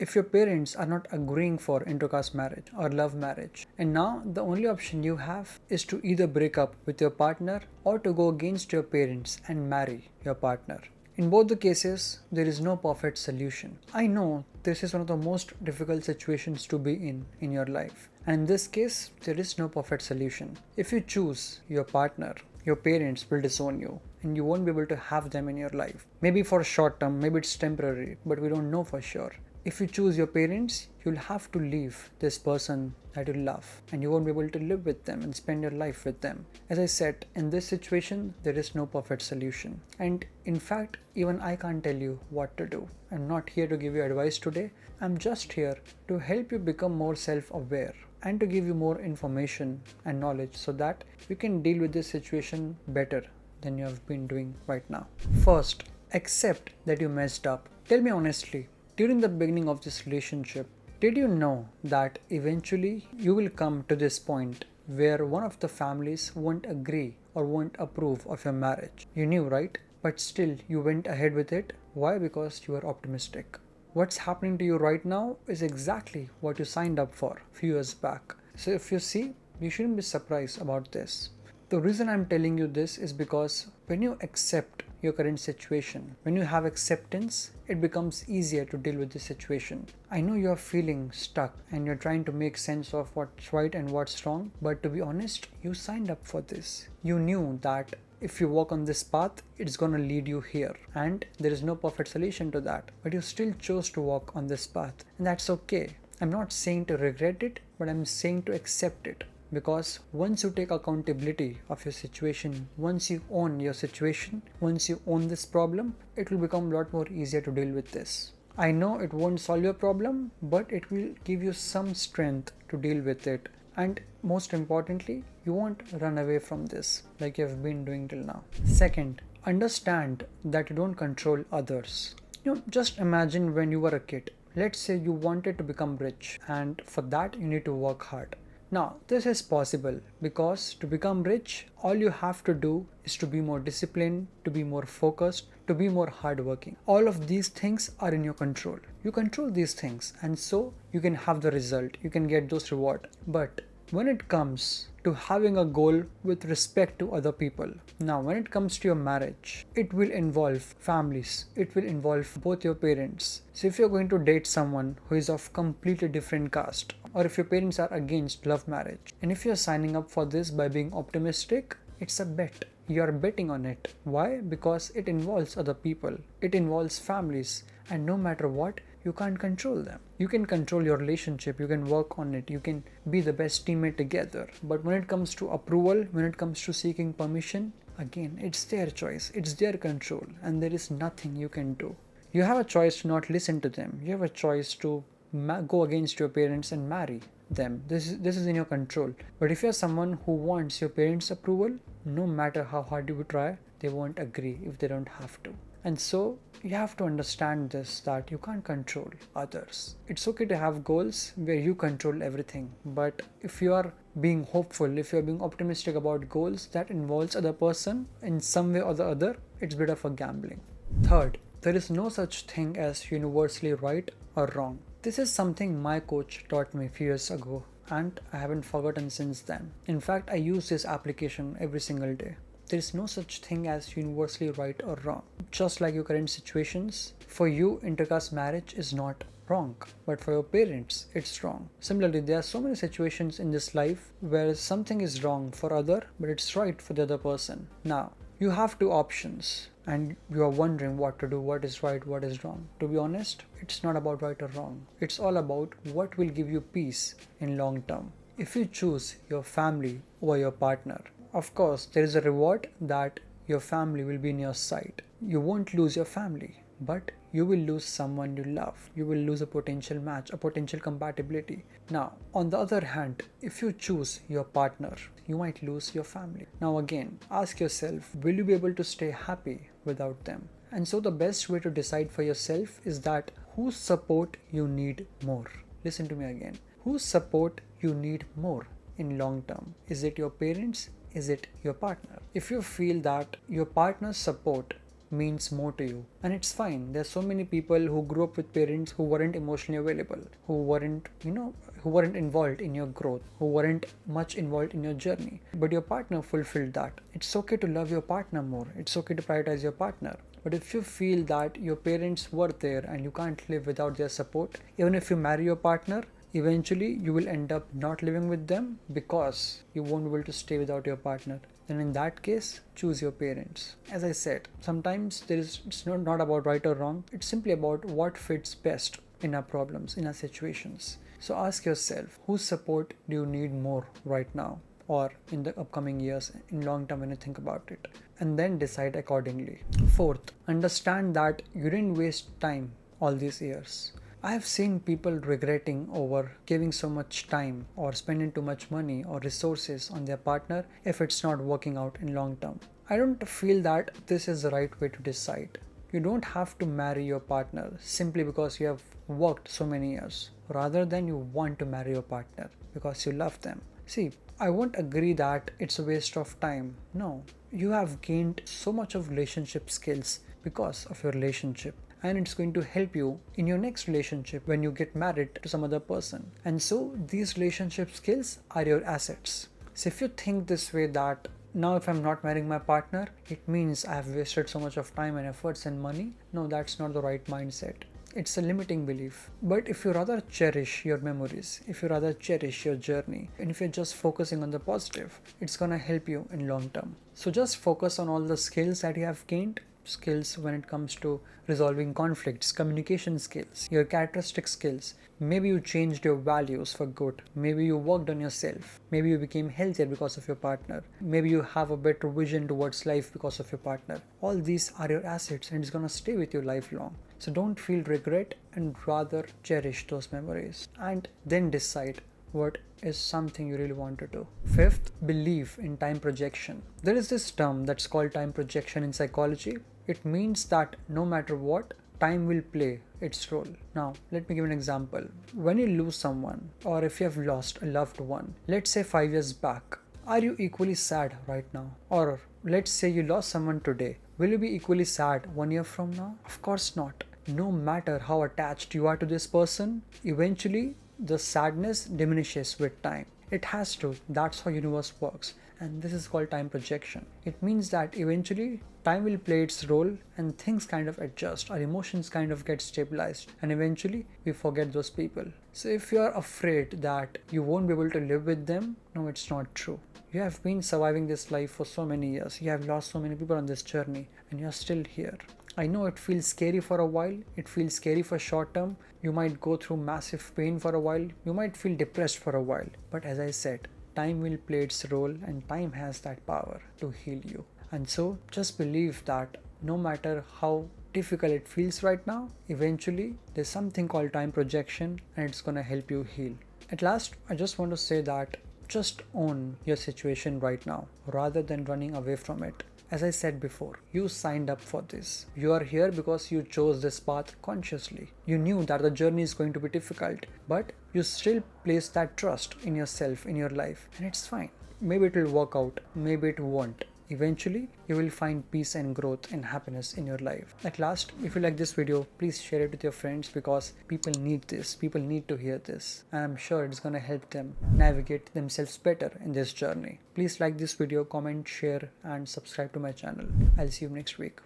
if your parents are not agreeing for inter-caste marriage or love marriage, and now the only option you have is to either break up with your partner or to go against your parents and marry your partner. In both the cases, there is no perfect solution. I know this is one of the most difficult situations to be in your life. And in this case, there is no perfect solution. If you choose your partner, your parents will disown you and you won't be able to have them in your life. Maybe for short term, maybe it's temporary, but we don't know for sure. If you choose your parents, you'll have to leave this person that you love and you won't be able to live with them and spend your life with them. As I said, in this situation, there is no perfect solution. And in fact, even I can't tell you what to do. I'm not here to give you advice today. I'm just here to help you become more self-aware and to give you more information and knowledge so that you can deal with this situation better than you have been doing right now. First, accept that you messed up. Tell me honestly, during the beginning of this relationship, did you know that eventually you will come to this point where one of the families won't agree or won't approve of your marriage? You knew, right? But still you went ahead with it. Why? Because you were optimistic. What's happening to you right now is exactly what you signed up for a few years back. So if you see, you shouldn't be surprised about this. The reason I'm telling you this is because when you accept your current situation, when you have acceptance, it becomes easier to deal with the situation. I know you're feeling stuck and you're trying to make sense of what's right and what's wrong, but to be honest, you signed up for this. You knew that if you walk on this path, it's gonna lead you here, and there is no perfect solution to that, but you still chose to walk on this path, and that's okay. I'm not saying to regret it, but I'm saying to accept it. Because once you take accountability of your situation, once you own your situation, once you own this problem, it will become a lot more easier to deal with this. I know it won't solve your problem, but it will give you some strength to deal with it. And most importantly, you won't run away from this like you have been doing till now. Second, understand that you don't control others. Just imagine when you were a kid. Let's say you wanted to become rich, and for that you need to work hard. Now, this is possible because to become rich, all you have to do is to be more disciplined, to be more focused, to be more hardworking. All of these things are in your control. You control these things, and so you can have the result, you can get those rewards. But when it comes to having a goal with respect to other people, now when it comes to your marriage, it will involve families, it will involve both your parents. So if you're going to date someone who is of completely different caste, or if your parents are against love marriage, and if you're signing up for this by being optimistic, it's a bet. You're betting on it. Why? Because it involves other people, it involves families, and no matter what, you can't control them. You can control your relationship, you can work on it, you can be the best teammate together. But when it comes to approval, when it comes to seeking permission, again, it's their choice, it's their control, and there is nothing you can do. You have a choice to not listen to them. You have a choice to go against your parents and marry them. This is in your control. But if you're someone who wants your parents' approval, no matter how hard you try, they won't agree if they don't have to. And so you have to understand this, that you can't control others. It's okay to have goals where you control everything, but if you are being hopeful, if you're being optimistic about goals that involves other person in some way or the other, it's a bit of a gambling. Third, there is no such thing as universally right or wrong. This is something my coach taught me a few years ago, and I haven't forgotten since then. In fact, I use this application every single day. There is no such thing as universally right or wrong. Just like your current situations, for you, inter-caste marriage is not wrong, but for your parents, it's wrong. Similarly, there are so many situations in this life where something is wrong for other, but it's right for the other person. Now, you have two options, and you are wondering what to do, what is right, what is wrong. To be honest, it's not about right or wrong. It's all about what will give you peace in long term. If you choose your family over your partner, of course, there is a reward that your family will be in your side. You won't lose your family, but you will lose someone you love. You will lose a potential match, a potential compatibility. Now, on the other hand, if you choose your partner, you might lose your family. Now again, ask yourself, will you be able to stay happy without them? And so the best way to decide for yourself is that whose support you need more. Listen to me again. Whose support you need more in long term? Is it your parents? Is it your partner? If you feel that your partner's support means more to you. And it's fine. There's so many people who grew up with parents who weren't emotionally available, who weren't involved in your growth, who weren't much involved in your journey. But your partner fulfilled that. It's okay to love your partner more. It's okay to prioritize your partner. But if you feel that your parents were there and you can't live without their support, even if you marry your partner, eventually you will end up not living with them because you won't be able to stay without your partner. Then in that case, choose your parents. As I said, sometimes it's not about right or wrong. It's simply about what fits best in our problems, in our situations. So ask yourself, whose support do you need more right now, or in the upcoming years, in long term when you think about it, and then decide accordingly. Fourth, understand that you didn't waste time all these years. I have seen people regretting over giving so much time or spending too much money or resources on their partner if it's not working out in long term. I don't feel that this is the right way to decide. You don't have to marry your partner simply because you have worked so many years, rather than you want to marry your partner because you love them. See, I won't agree that it's a waste of time. No, you have gained so much of relationship skills because of your relationship, and it's going to help you in your next relationship when you get married to some other person. And so these relationship skills are your assets. So if you think this way, that now if I'm not marrying my partner, it means I have wasted so much of time and efforts and money, no, that's not the right mindset. It's a limiting belief. But if you rather cherish your memories, if you rather cherish your journey, and if you're just focusing on the positive, it's gonna help you in long term. So just focus on all the skills that you have gained, skills when it comes to resolving conflicts, communication skills, your characteristic skills. Maybe you changed your values for good. Maybe you worked on yourself. Maybe you became healthier because of your partner. Maybe you have a better vision towards life because of your partner. All these are your assets and it's gonna stay with you lifelong. So don't feel regret and rather cherish those memories and then decide what is something you really want to do. Fifth, believe in time projection. There is this term that's called time projection in psychology. It means that no matter what, time will play its role. Now, let me give an example. When you lose someone, or if you have lost a loved one, let's say 5 years back, are you equally sad right now? Or let's say you lost someone today. Will you be equally sad 1 year from now? Of course not. No matter how attached you are to this person, eventually the sadness diminishes with time. It has to. That's how universe works. And this is called time projection. It means that eventually time will play its role and things kind of adjust. Our emotions kind of get stabilized and eventually we forget those people. So if you are afraid that you won't be able to live with them, no, it's not true. You have been surviving this life for so many years. You have lost so many people on this journey and you're still here. I know it feels scary for a while. It feels scary for short term. You might go through massive pain for a while. You might feel depressed for a while. But as I said, time will play its role and time has that power to heal you. And so just believe that no matter how difficult it feels right now, eventually there's something called time projection and it's gonna help you heal. At last, I just want to say that just own your situation right now rather than running away from it. As I said before, you signed up for this. You are here because you chose this path consciously. You knew that the journey is going to be difficult, but you still place that trust in yourself, in your life, and it's fine. Maybe it will work out, maybe it won't. Eventually, you will find peace and growth and happiness in your life. At last, if you like this video, please share it with your friends because people need this. People need to hear this. And I'm sure it's going to help them navigate themselves better in this journey. Please like this video, comment, share, and subscribe to my channel. I'll see you next week.